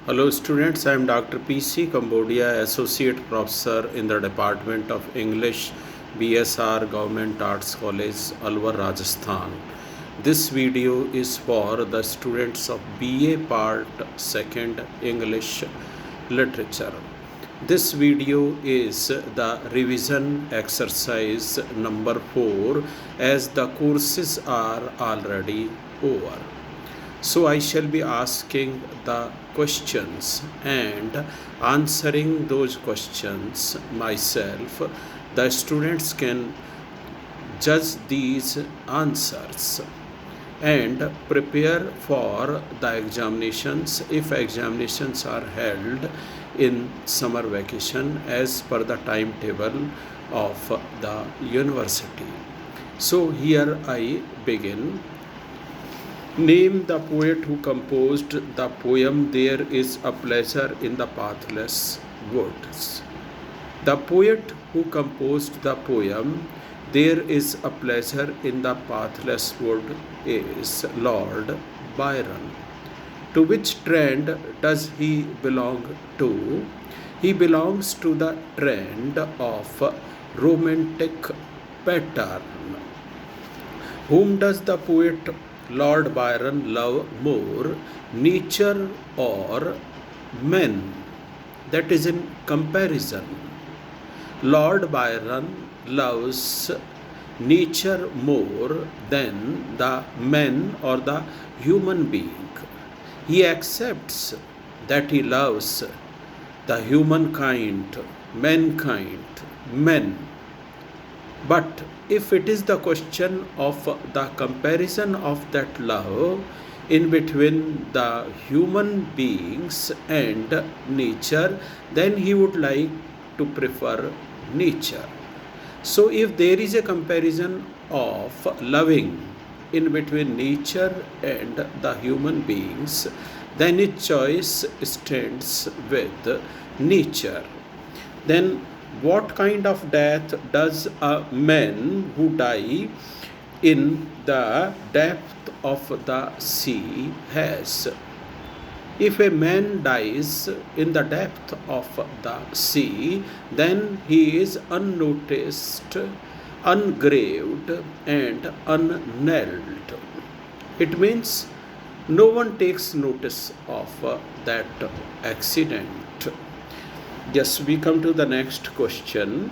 Hello students, I am Dr. PC Cambodia, Associate Professor in the Department of English, BSR Government Arts College, Alwar, Rajasthan. This video is for the students of BA Part 2nd English Literature. This video is the revision exercise number 4 as the courses are already over. So I shall be asking the questions and answering those questions myself. The students can judge these answers and prepare for the examinations if examinations are held in summer vacation as per the timetable of the university. So here I begin. Name the poet who composed the poem There is a Pleasure in the Pathless Woods. The poet who composed the poem There is a Pleasure in the Pathless Wood is Lord Byron. To which trend does he belong to? He belongs to the trend of romantic pattern. Whom does the poet Lord Byron love more, nature or men? That is in comparison. Lord Byron loves nature more than the men or the human being. He accepts that he loves the humankind, mankind, men. But if it is the question of the comparison of that love in between the human beings and nature, then he would like to prefer nature. So if there is a comparison of loving in between nature and the human beings, then his choice stands with nature. Then what kind of death does a man who die in the depth of the sea has? If a man dies in the depth of the sea, then he is unnoticed, ungraved, and unknelled. It means no one takes notice of that accident. Yes, we come to the next question.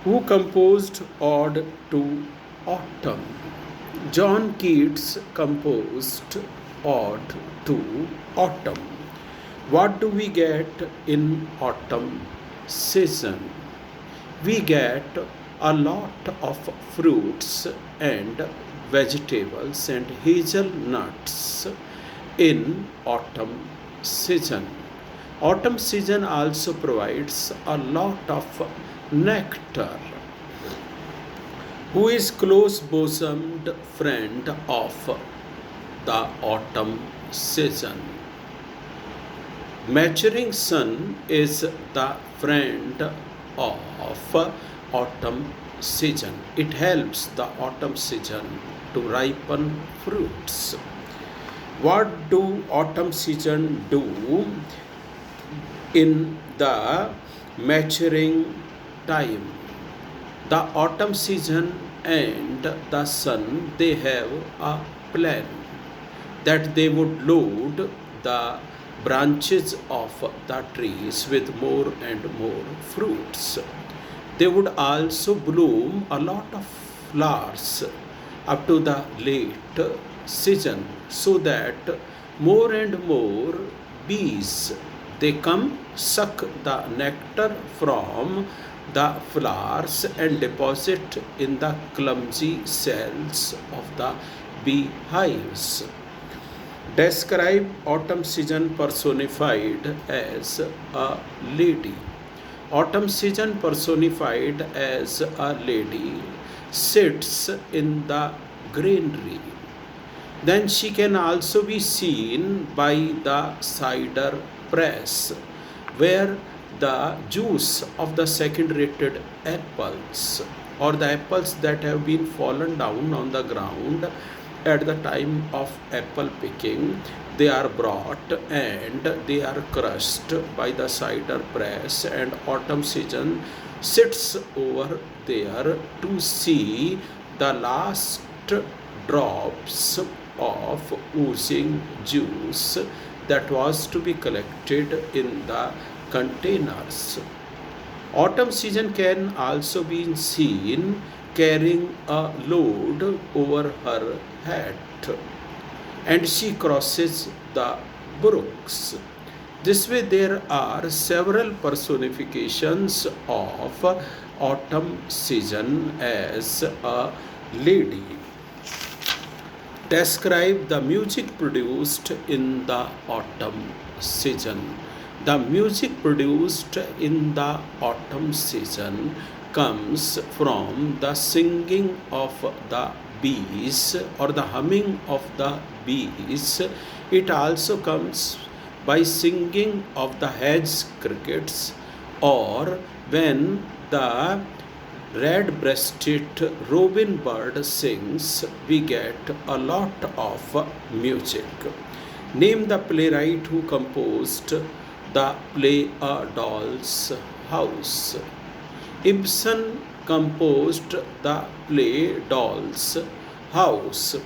Who composed Ode to Autumn? John Keats composed Ode to Autumn. What do we get in autumn season? We get a lot of fruits and vegetables and hazelnuts in autumn season. Autumn season also provides a lot of nectar. Who is close bosomed friend of the autumn season? Maturing sun is the friend of autumn season. It helps the autumn season to ripen fruits. What do autumn season do in the maturing time? The autumn season and the sun, they have a plan that they would load the branches of the trees with more and more fruits. They would also bloom a lot of flowers up to the late season, so that more and more bees, they come suck the nectar from the flowers and deposit in the clumsy cells of the beehives. Describe autumn season personified as a lady. Autumn season personified as a lady sits in the granary. Then she can also be seen by the cider press, where the juice of the second rated apples or the apples that have been fallen down on the ground at the time of apple picking. They are brought and they are crushed by the cider press, and autumn season sits over there to see the last drops of oozing juice that was to be collected in the containers. Autumn season can also be seen carrying a load over her hat, and she crosses the brooks. This way, there are several personifications of autumn season as a lady. Describe the music produced in the autumn season. The music produced in the autumn season comes from the singing of the bees or the humming of the bees. It also comes by singing of the hedge crickets, or when the red-breasted robin bird sings, we get a lot of music. Name the playwright who composed the play A Doll's House. Ibsen composed the play Doll's House.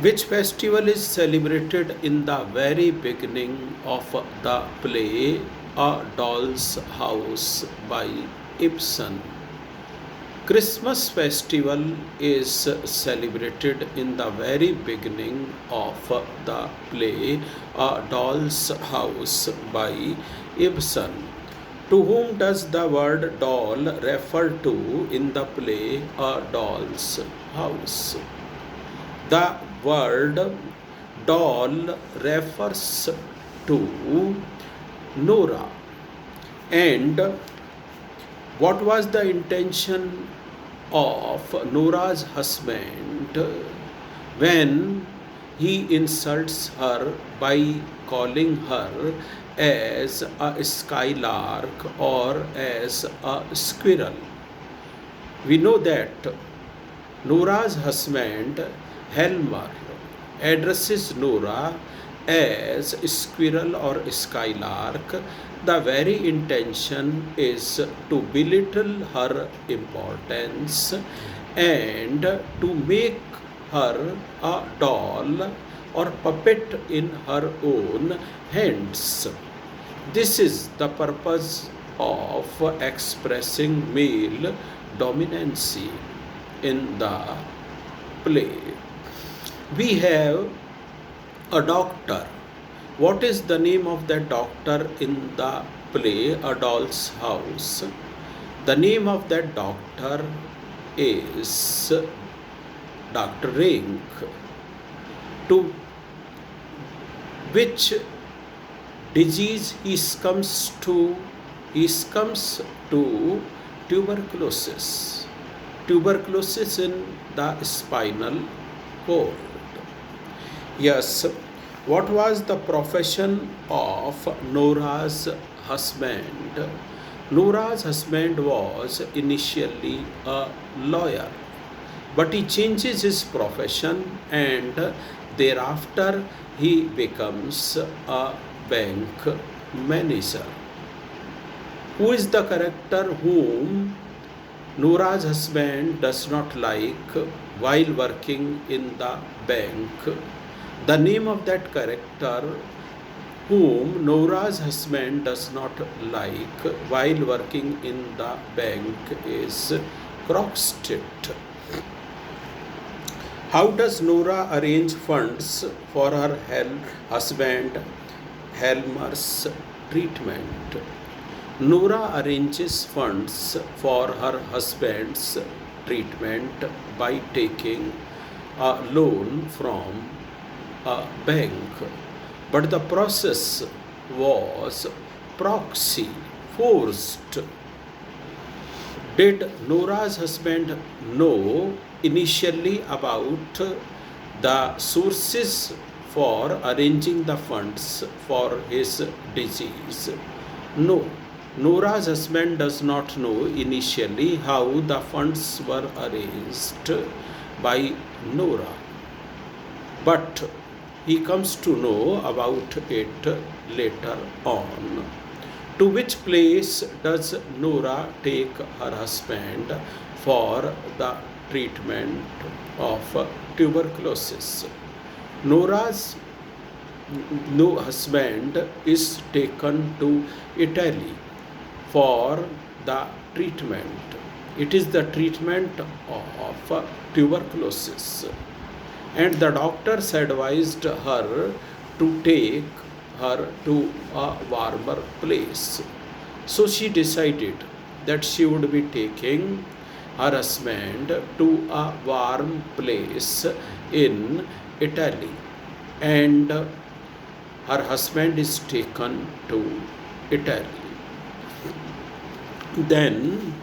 Which festival is celebrated in the very beginning of the play A Doll's House by Ibsen? Christmas festival is celebrated in the very beginning of the play A Doll's House by Ibsen. To whom does the word doll refer to in the play A Doll's House? The word doll refers to Nora. And what was the intention of Nora's husband when he insults her by calling her as a skylark or as a squirrel? We know that Nora's husband Helmer addresses Nora as squirrel or skylark. The very intention is to belittle her importance and to make her a doll or puppet in her own hands. This is the purpose of expressing male dominancy in the play. We have a doctor. What is the name of that doctor in the play A Doll's House? The name of that doctor is Dr. Rink. To which disease he comes to? He comes to tuberculosis. Tuberculosis in the spinal cord. Yes, what was the profession of Nora's husband? Nora's husband was initially a lawyer, but he changes his profession and thereafter he becomes a bank manager. Who is the character whom Nora's husband does not like while working in the bank? The name of that character whom Nora's husband does not like while working in the bank is Crockstead. How does Nora arrange funds for her husband Helmer's treatment? Nora arranges funds for her husband's treatment by taking a loan from a bank, but the process was forced. Did Nora's husband know initially about the sources for arranging the funds for his disease? No. Nora's husband does not know initially how the funds were arranged, by Nora, but he comes to know about it later on. To which place does Nora take her husband for the treatment of tuberculosis? Nora's no husband is taken to Italy for the treatment. It is the treatment of tuberculosis, and the doctors advised her to take her to a warmer place. So she decided that she would be taking her husband to a warm place in Italy, and her husband is taken to Italy. Then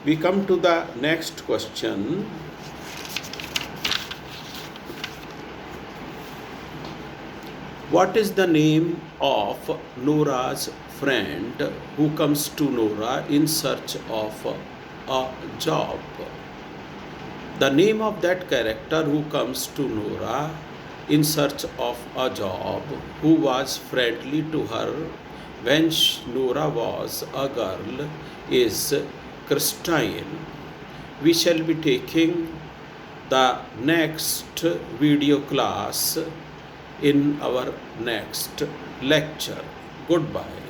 we come to the next question. What is the name of Nora's friend who comes to Nora in search of a job? The name of that character who comes to Nora in search of a job, who was friendly to her when Nora was a girl, is Christine. We shall be taking the next video class in our next lecture. Goodbye.